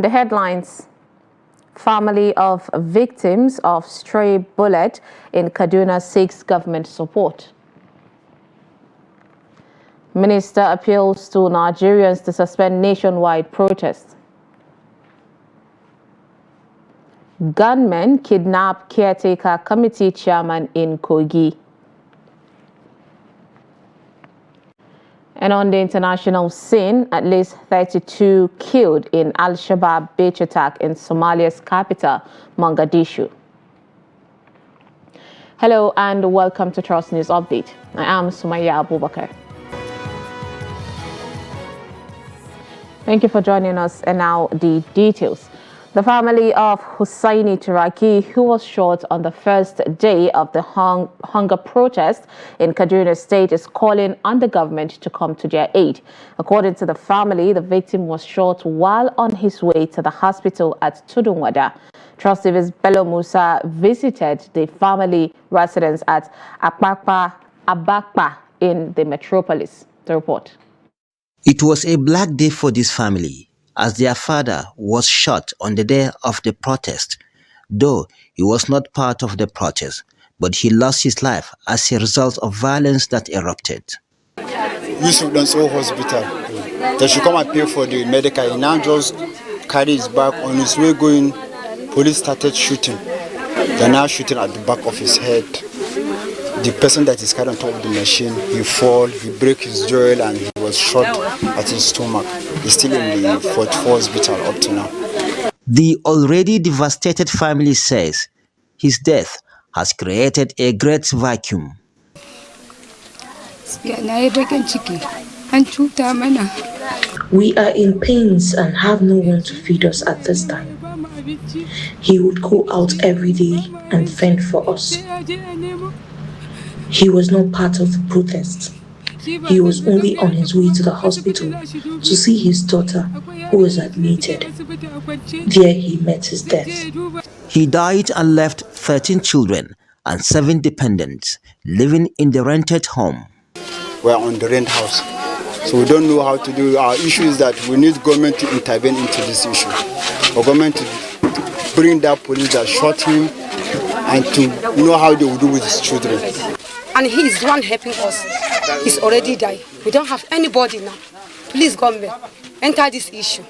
The headlines: family of victims of stray bullet in Kaduna seeks government support. Minister appeals to Nigerians to suspend nationwide protests. Gunmen kidnap caretaker committee chairman in Kogi. And on the international scene, at least 32 killed in Al-Shabaab beach attack in Somalia's capital, Mogadishu. Hello and welcome to Trust News Update. I am Sumaya Abubakar. Thank you for joining us, and now the details. The family of Hussaini Turaki, who was shot on the first day of the hunger protest in Kaduna State, is calling on the government to come to their aid. According to the family, the victim was shot while on his way to the hospital at Tudunwada. Trust TV's Bello Musa visited the family residence at Abakpa in the metropolis. The report. It was a black day for this family, as their father was shot on the day of the protest, though he was not part of the protest, but he lost his life as a result of violence that erupted. Yusuf Danso Hospital. They should come and pay for the medical. He now just carried his bag. On his way going, police started shooting. They're now shooting at the back of his head. The person that is carrying on top of the machine, he fall, he broke his jaw, and he was shot at his stomach. He's still in the 44 hospital up to now. The already devastated family says his death has created a great vacuum. We are in pains and have no one to feed us at this time. He would go out every day and fend for us. He was not part of the protest. He was only on his way to the hospital to see his daughter, who was admitted. There he met his death. He died and left 13 children and 7 dependents living in the rented home. We're on the rent house, so we don't know how to do. Our issue is that we need government to intervene into this issue. For government to bring that police that shot him and to know how they will do with his children. And he is the one helping us. He's already died. We don't have anybody now. Please, government, enter this issue.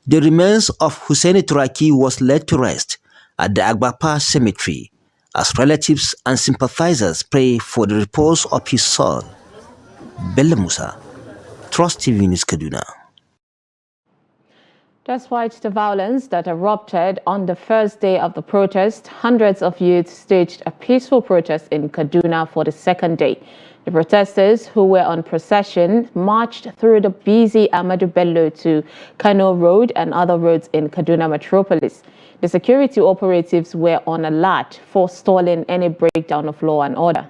The remains of Hussaini Turaki was laid to rest at the Agbapa cemetery as relatives and sympathizers pray for the repose of his soul. Bello Musa, Trust TV News, Kaduna. Despite the violence that erupted on the first day of the protest, hundreds of youth staged a peaceful protest in Kaduna for the second day. The protesters, who were on procession, marched through the busy Ahmadu Bello to Kano Road and other roads in Kaduna metropolis. The security operatives were on alert, forestalling any breakdown of law and order.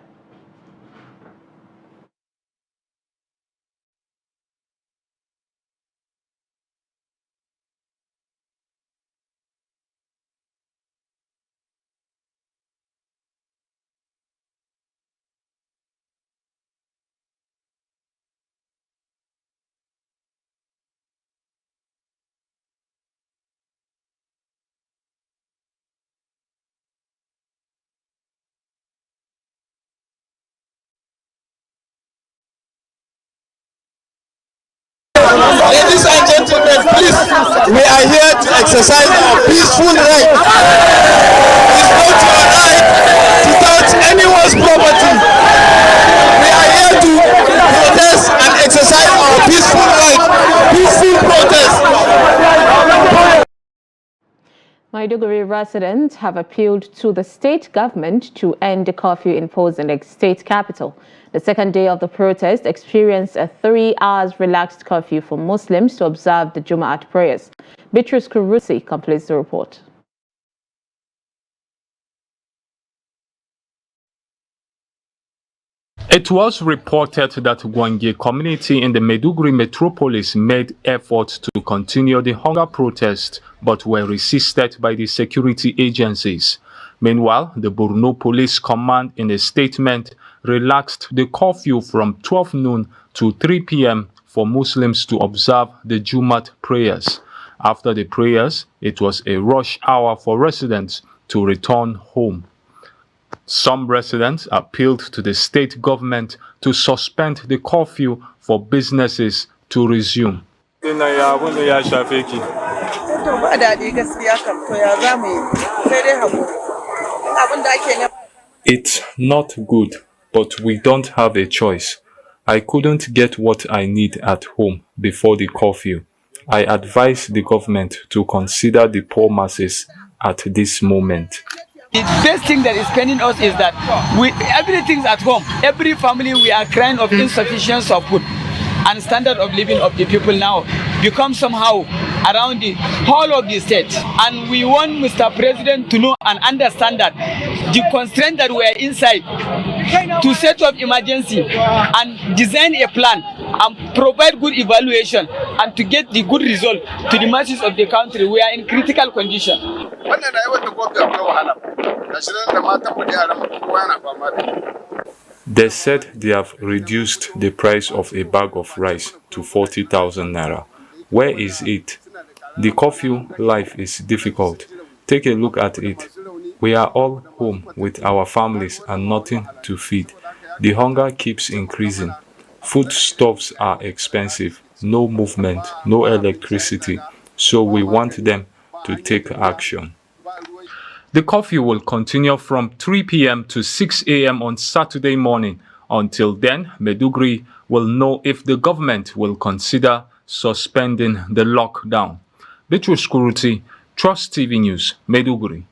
Ladies and gentlemen, please, we are here to exercise our peaceful right. It's not your right to touch anyone's property. We are here to protest and exercise our peaceful right. Peaceful protest. Maiduguri residents have appealed to the state government to end the curfew imposed in the state capital. The second day of the protest experienced a 3-hour relaxed curfew for Muslims to observe the Jumu'at prayers. Beatrice Kurusi completes the report. It was reported that Gwange community in the Maiduguri metropolis made efforts to continue the hunger protest but were resisted by the security agencies. Meanwhile, the Borno Police Command in a statement relaxed the curfew from 12 noon to 3 p.m. for Muslims to observe the Jumat prayers. After the prayers, it was a rush hour for residents to return home. Some residents appealed to the state government to suspend the curfew for businesses to resume. It's not good, but we don't have a choice. I couldn't get what I need at home before the curfew. I advise the government to consider the poor masses at this moment. The best thing that is paining us is that everything's at home. Every family, we are crying of insufficiency of food, and standard of living of the people now become somehow around the whole of the state. And we want Mr. President to know and understand that the constraint that we are inside, to set up emergency and design a plan and provide good evaluation and to get the good result to the masses of the country. We are in critical condition. They said they have reduced the price of a bag of rice to 40,000 naira. Where is it? The curfew life is difficult. Take a look at it. We are all home with our families and nothing to feed. The hunger keeps increasing. Foodstuffs are expensive. No movement, no electricity. So we want them to take action. The curfew will continue from 3 p.m. to 6 a.m. on Saturday morning. Until then, Maiduguri will know if the government will consider suspending the lockdown. Bitrus Kuruti, Trust TV News, Maiduguri.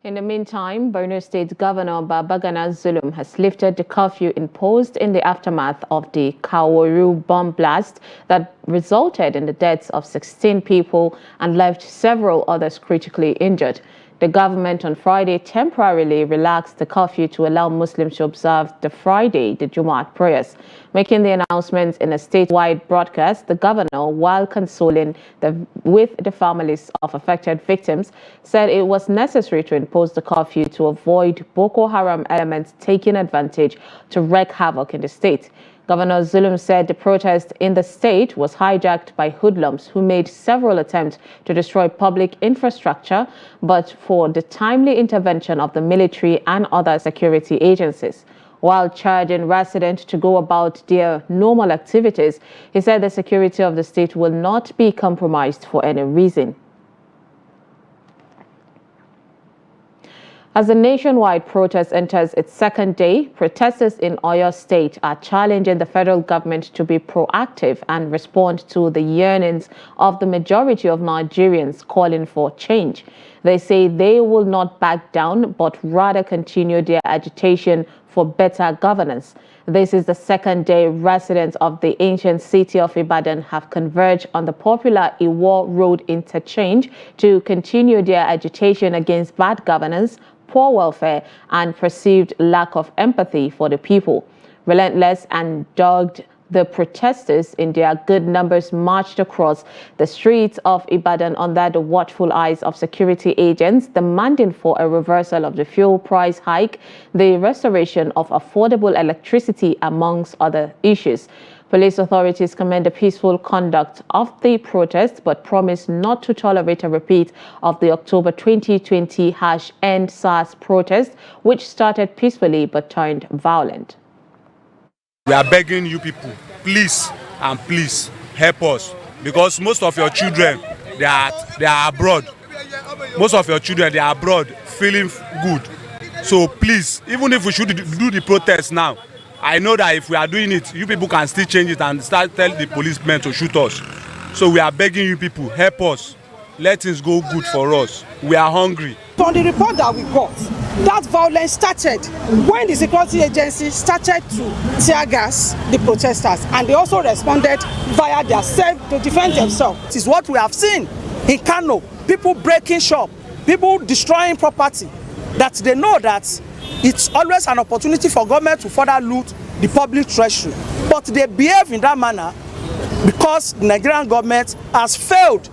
In the meantime, Borno State Governor Babagana Zulum has lifted the curfew imposed in the aftermath of the Kaworu bomb blast that resulted in the deaths of 16 people and left several others critically injured. The government on Friday temporarily relaxed the curfew to allow Muslims to observe the Jumaat prayers. Making the announcement in a statewide broadcast, the governor, while consoling with the families of affected victims, said it was necessary to impose the curfew to avoid Boko Haram elements taking advantage to wreak havoc in the state. Governor Zulum said the protest in the state was hijacked by hoodlums who made several attempts to destroy public infrastructure, but for the timely intervention of the military and other security agencies. While charging residents to go about their normal activities, he said the security of the state will not be compromised for any reason. As the nationwide protest enters its second day, protesters in Oyo State are challenging the federal government to be proactive and respond to the yearnings of the majority of Nigerians calling for change. They say they will not back down, but rather continue their agitation for better governance. This is the second day residents of the ancient city of Ibadan have converged on the popular Iwo Road interchange to continue their agitation against bad governance, poor welfare, and perceived lack of empathy for the people. Relentless and dogged, the protesters in their good numbers marched across the streets of Ibadan under the watchful eyes of security agents, demanding for a reversal of the fuel price hike, the restoration of affordable electricity, amongst other issues. Police authorities commend the peaceful conduct of the protest, but promise not to tolerate a repeat of the October 2020 #End SARS protest, which started peacefully but turned violent. We are begging you people, please and please help us, because most of your children, they are abroad. Most of your children, they are abroad feeling good. So please, even if we should do the protest now, I know that if we are doing it, you people can still change it and start telling the policemen to shoot us. So we are begging you people, help us. Let things go good for us. We are hungry. From the report that we got, that violence started when the security agency started to tear gas the protesters, and they also responded via their self to defend themselves. This is what we have seen in Kano, people breaking shop, people destroying property, that they know that it's always an opportunity for government to further loot the public treasury. But they behave in that manner because the Nigerian government has failed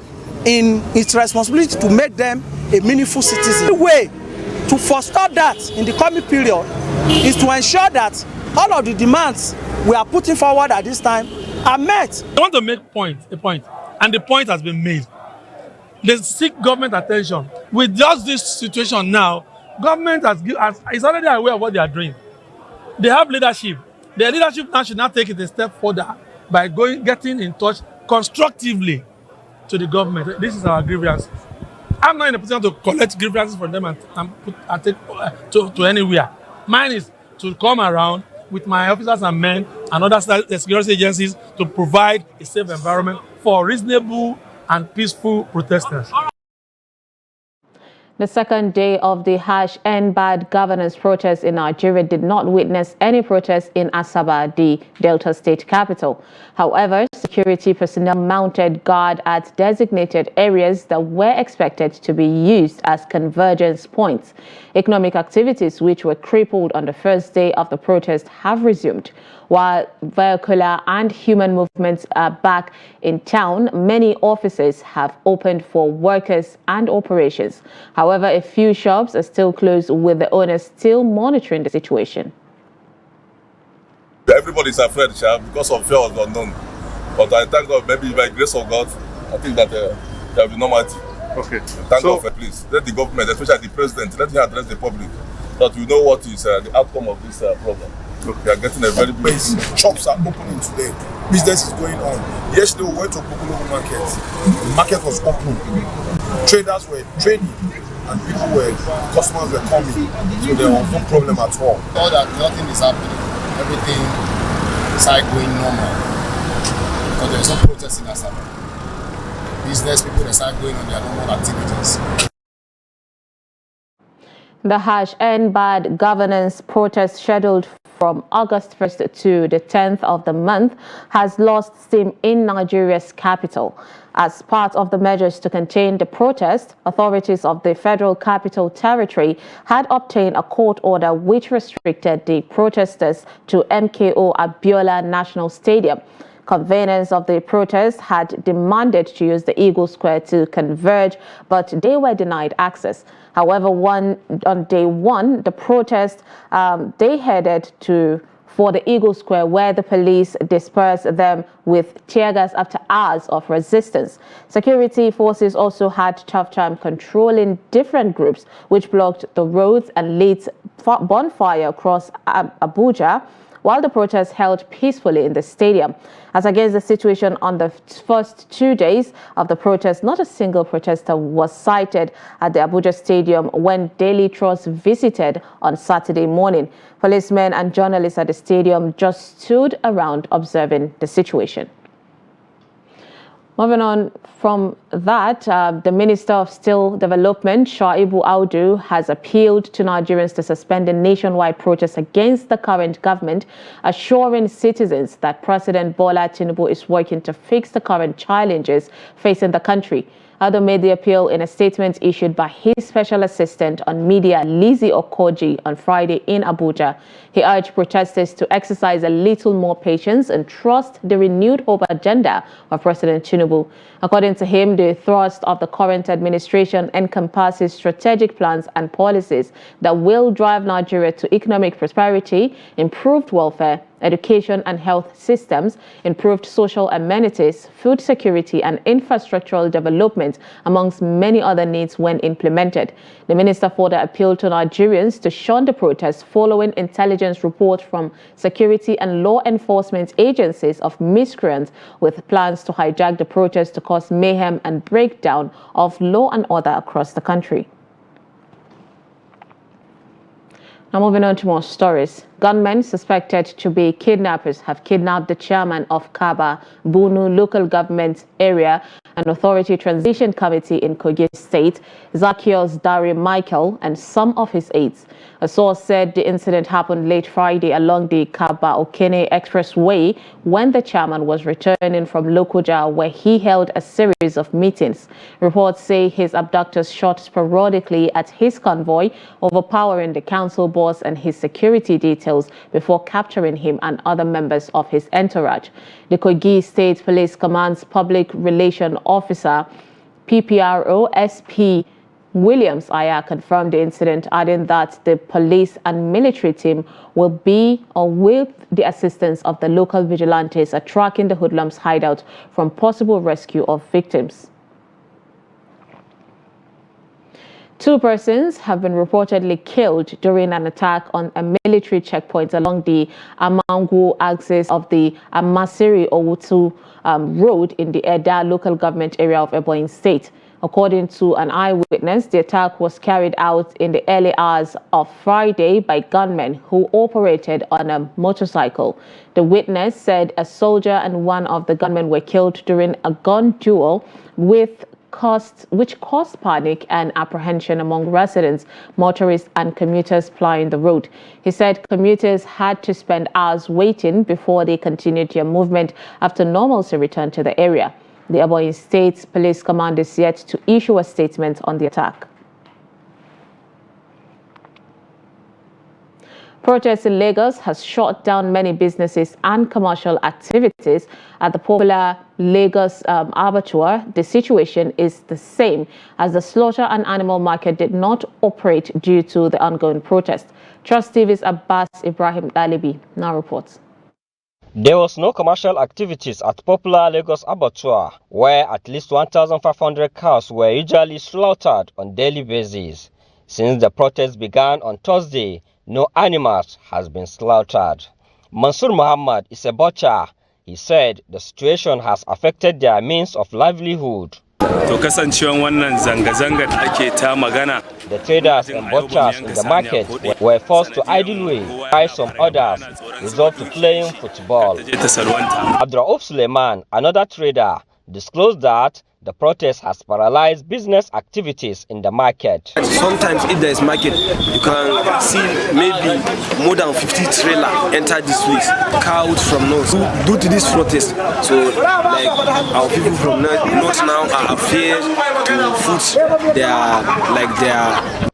in its responsibility to make them a meaningful citizen. The way to forestall that in the coming period is to ensure that all of the demands we are putting forward at this time are met. I want to make a point. And the point has been made. They seek government attention. With just this situation now, government is already aware of what they are doing. They have leadership. Their leadership now should not take it a step further by getting in touch constructively to the government. This is our grievance. I'm not in a position to collect grievances from them and take to anywhere. Mine is to come around with my officers and men and other security agencies to provide a safe environment for reasonable and peaceful protesters. The second day of the harsh and bad governance protest in Nigeria did not witness any protests in Asaba, the Delta State capital. However, security personnel mounted guard at designated areas that were expected to be used as convergence points. Economic activities, which were crippled on the first day of the protest, have resumed. While vehicular and human movements are back in town, many offices have opened for workers and operations. However, a few shops are still closed, with the owners still monitoring the situation. Everybody's afraid, because of fear of the unknown. But I thank God, maybe by the grace of God, I think that there will be normality. Okay. Thank God for please. Let the government, especially the president, let him address the public, that we know what is the outcome of this problem. Okay. We are getting a very big... Shops are opening today. Business is going on. Yesterday we went to Kaduna market. The market was open. Traders were trading and customers were coming. So there was no problem at all. All that nothing is happening. Everything is going normal. Because there is no protest in Asaba. Business people start going on their normal activities. The harsh and bad governance protest scheduled from August 1st to the 10th of the month has lost steam in Nigeria's capital. As part of the measures to contain the protest, authorities of the Federal Capital Territory had obtained a court order which restricted the protesters to MKO Abiola National Stadium. Conveners of the protest had demanded to use the Eagle Square to converge, but they were denied access. However, on day one, the protest, they headed for the Eagle Square, where the police dispersed them with tear gas after hours of resistance. Security forces also had tough time controlling different groups, which blocked the roads and lit bonfire across Abuja, while the protest held peacefully in the stadium. As against the situation on the first 2 days of the protest, not a single protester was sighted at the Abuja Stadium when Daily Trust visited on Saturday morning. Policemen and journalists at the stadium just stood around observing the situation. Moving on from that, the Minister of Steel Development, Shaibu Audu, has appealed to Nigerians to suspend the nationwide protest against the current government, assuring citizens that President Bola Tinubu is working to fix the current challenges facing the country. Audu made the appeal in a statement issued by his special assistant on media, Lizzie Okoji, on Friday in Abuja. He urged protesters to exercise a little more patience and trust the renewed hope agenda of President Tinubu. According to him, the thrust of the current administration encompasses strategic plans and policies that will drive Nigeria to economic prosperity, improved welfare, education and health systems, improved social amenities, food security and infrastructural development, amongst many other needs when implemented. The minister further appealed to Nigerians to shun the protests following intelligence reports from security and law enforcement agencies of miscreants with plans to hijack the protests to cause mayhem and breakdown of law and order across the country. Now moving on to more stories. Gunmen suspected to be kidnappers have kidnapped the chairman of Kaba, Bunu local government area and authority transition committee in Kogi State, Zacchaeus Dari Michael, and some of his aides. A source said the incident happened late Friday along the Kaba-Okene Expressway when the chairman was returning from Lokoja, where he held a series of meetings. Reports say his abductors shot sporadically at his convoy, overpowering the council boss and his security details before capturing him and other members of his entourage. The Kogi State Police Command's Public Relations Officer, PPRO SP Williams Aya confirmed the incident, adding that the police and military team will be, or with the assistance of the local vigilantes, are tracking the hoodlums' hideout from possible rescue of victims. 2 persons have been reportedly killed during an attack on a military checkpoint along the Amangu axis of the Amasiri-Owutu road in the Eda local government area of Ebonyi State. According to an eyewitness, the attack was carried out in the early hours of Friday by gunmen who operated on a motorcycle. The witness said a soldier and one of the gunmen were killed during a gun duel which caused panic and apprehension among residents, motorists and commuters plying the road. He said commuters had to spend hours waiting before they continued their movement after normalcy returned to the area. The Ebonyi State Police Command is yet to issue a statement on the attack. Protests in Lagos has shut down many businesses and commercial activities at the popular Lagos abattoir. The situation is the same as the slaughter and animal market did not operate due to the ongoing protest. Trust TV's Abbas Ibrahim Dalibi now reports. There was no commercial activities at popular Lagos abattoir, where at least 1,500 cows were usually slaughtered on daily basis. Since the protest began on Thursday, no animals has been slaughtered. Mansur Muhammad is a butcher. He said the situation has affected their means of livelihood. To kasancewan wannan zanga-zangar da ake ta magana. The traders and butchers in the market were forced to idle away, while some others resorted to playing football. Abdurrauf Suleiman, another trader, disclosed that the protest has paralyzed business activities in the market. Sometimes if there is market, you can see maybe more than 50 trailers enter this place, cows from north. Due to this protest, so like our people from north now are afraid to food their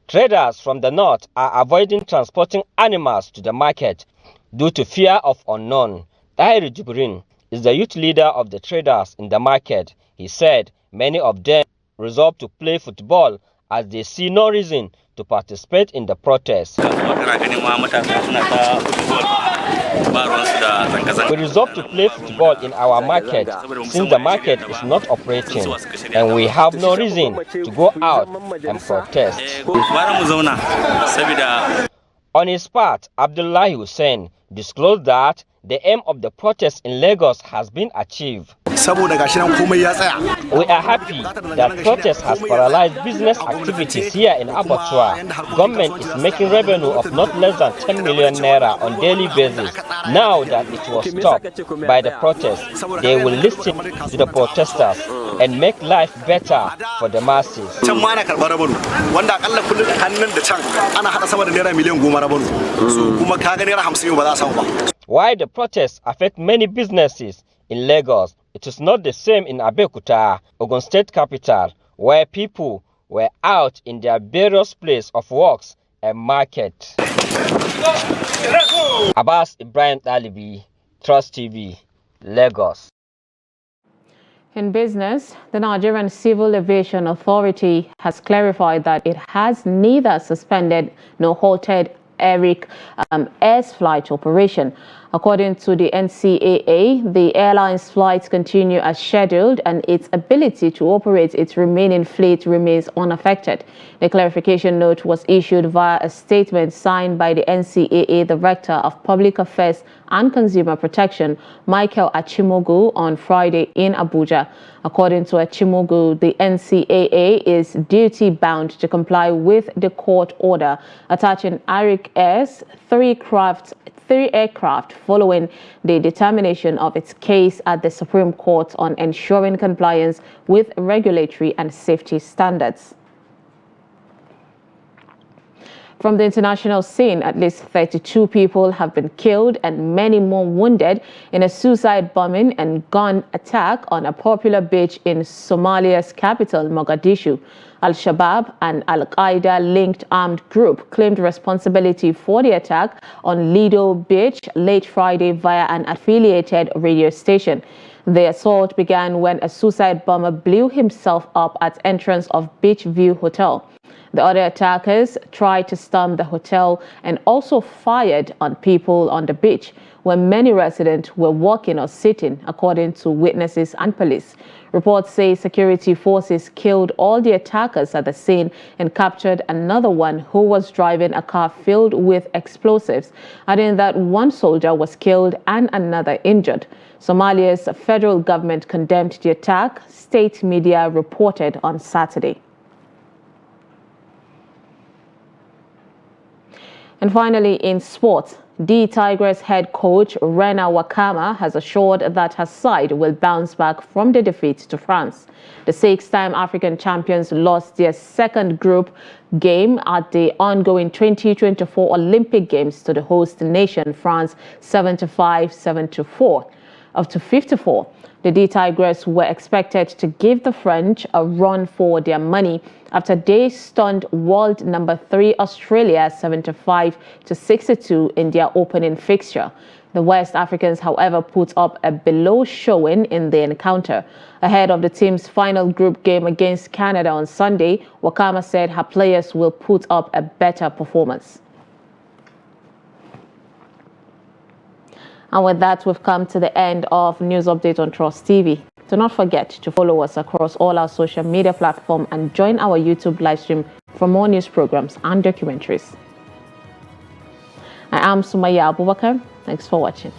Traders from the north are avoiding transporting animals to the market due to fear of unknown. Tahir Jibrin is the youth leader of the traders in the market. He said many of them resolved to play football as they see no reason to participate in the protest. We resolved to play football in our market since the market is not operating and we have no reason to go out and protest. On his part, Abdullahi Hussein disclosed that the aim of the protest in Lagos has been achieved. We are happy that protest has paralyzed business activities here in Abattoir. Government is making revenue of not less than 10 million naira on daily basis. Now that it was stopped by the protest, they will listen to the protesters and make life better for the masses. While the protests affect many businesses in Lagos, it is not the same in Abeokuta, Ogun State capital, where people were out in their various places of works and market. Abbas Ibrahim Dalibi, Trust TV, Lagos. In business, the Nigerian Civil Aviation Authority has clarified that it has neither suspended nor halted Air's flight operation. According to the NCAA, the airline's flights continue as scheduled and its ability to operate its remaining fleet remains unaffected. The clarification note was issued via a statement signed by the NCAA Director of Public Affairs and Consumer Protection, Michael Achimogu, on Friday in Abuja. According to Achimogu, the NCAA is duty-bound to comply with the court order attaching Arik Air's three aircraft following the determination of its case at the Supreme Court on ensuring compliance with regulatory and safety standards. From the international scene, at least 32 people have been killed and many more wounded in a suicide bombing and gun attack on a popular beach in Somalia's capital, Mogadishu. Al-Shabaab, an Al-Qaeda-linked armed group, claimed responsibility for the attack on Lido Beach late Friday via an affiliated radio station. The assault began when a suicide bomber blew himself up at entrance of Beach View Hotel. The other attackers tried to storm the hotel and also fired on people on the beach, where many residents were walking or sitting, according to witnesses and police. Reports say security forces killed all the attackers at the scene and captured another one who was driving a car filled with explosives, adding that one soldier was killed and another injured. Somalia's federal government condemned the attack, state media reported on Saturday. And finally, in sports, the Tigers head coach Rena Wakama has assured that her side will bounce back from the defeat to France. The six-time African champions lost their second group game at the ongoing 2024 Olympic Games to the host nation, France, 75-54 to 54. The D Tigers were expected to give the French a run for their money after they stunned world number 3 Australia 75-62 in their opening fixture. The West Africans, however, put up a below showing in the encounter. Ahead of the team's final group game against Canada on Sunday, Wakama said her players will put up a better performance. And with that, we've come to the end of News Update on Trust TV. Do not forget to follow us across all our social media platforms and join our YouTube live stream for more news programs and documentaries. I am Sumaya Abubakar. Thanks for watching.